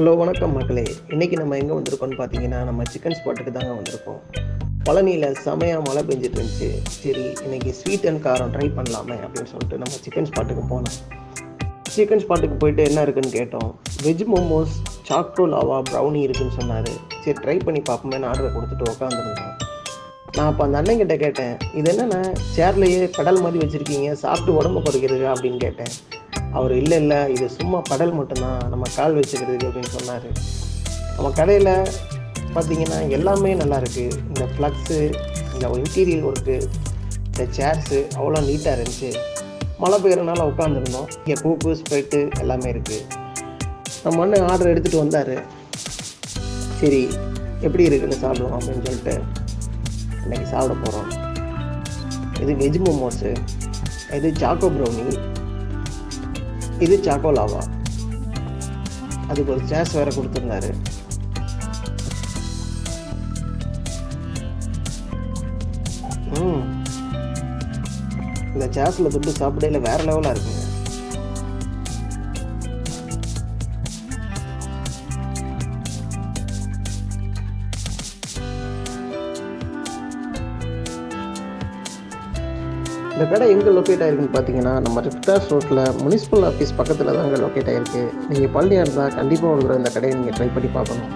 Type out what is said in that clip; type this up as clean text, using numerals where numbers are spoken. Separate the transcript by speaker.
Speaker 1: Hello வணக்கம் மக்களே. இன்றைக்கி நம்ம எங்கே வந்திருக்கோம்னு பார்த்தீங்கன்னா, நம்ம சிக்கன் ஸ்பாட்டுக்கு தாங்க வந்திருக்கோம். பழனியில் செமையாக மழை பெஞ்சிட்டு இருந்துச்சு. சரி, இன்றைக்கி ஸ்வீட் அண்ட் காரம் ட்ரை பண்ணலாமே அப்படின்னு சொல்லிட்டு நம்ம சிக்கன் ஸ்பாட்டுக்கு போனோம். சிக்கன் ஸ்பாட்டுக்கு போயிட்டு என்ன இருக்குதுன்னு கேட்டோம். Veg momos, choco lava, brownie இருக்குதுன்னு சொன்னார். சரி, ட்ரை பண்ணி பார்ப்போமேன்னு ஆர்டர் கொடுத்துட்டு உட்காந்துருந்தோம். நான் அப்போ அந்த அண்ணன்கிட்ட கேட்டேன், இது என்னென்ன சேர்லையே பெடல் மாதிரி வச்சுருக்கீங்க, சாப்பிட்டு உடம்பு குறைக்கிறதுக்கா அப்படின்னு கேட்டேன். அவர் இல்லை இது சும்மா பெடல் மட்டும்தான், நம்ம கால் வச்சுக்கிறதுக்கு அப்படின்னு சொன்னார். நம்ம கடையில் பார்த்திங்கன்னா எல்லாமே நல்லாயிருக்கு. இந்த ஃப்ளக்ஸு, இந்த இன்டீரியர் ஒர்க்கு, இந்த சேர்ஸு அவ்வளோ நீட்டாக இருந்துச்சு. மழை பெய்யறதுனால உட்காந்துருந்தோம். இங்கே கோக்கு, ஸ்ப்ரைட்டு எல்லாமே இருக்குது. நம்ம அண்ணன் ஆர்டர் எடுத்துகிட்டு வந்தார். சரி, எப்படி இருக்குன்னு சாப்பிடுவோம் அப்படின்னு சொல்லிட்டு இன்றைக்கி சாப்பிட போகிறோம். இது வெஜ் மோமோஸு, இது சாக்கோ ப்ரௌனி, இது சாக்கோ லாவா. அதுக்கு ஒரு சேர்ஸ் வேறு கொடுத்துருந்தாரு. இந்த சேர்ஸில் தொட்டு சாப்பிடையில வேறு லெவலாக இருக்குங்க. இந்த கடை எங்கே லொக்கேட் ஆகிருக்குன்னு பார்த்தீங்கன்னா, நம்ம ரிஃப்டாஸ் ரோட்டில் முனிசிபல் ஆஃபீஸ் பக்கத்தில் தான் அங்கே லொக்கேட் ஆகிருக்கு. நீங்கள் பழனியாக இருந்தால் கண்டிப்பாக ஒரு இந்த கடையை நீங்கள் ட்ரை பண்ணி பார்க்கணும்.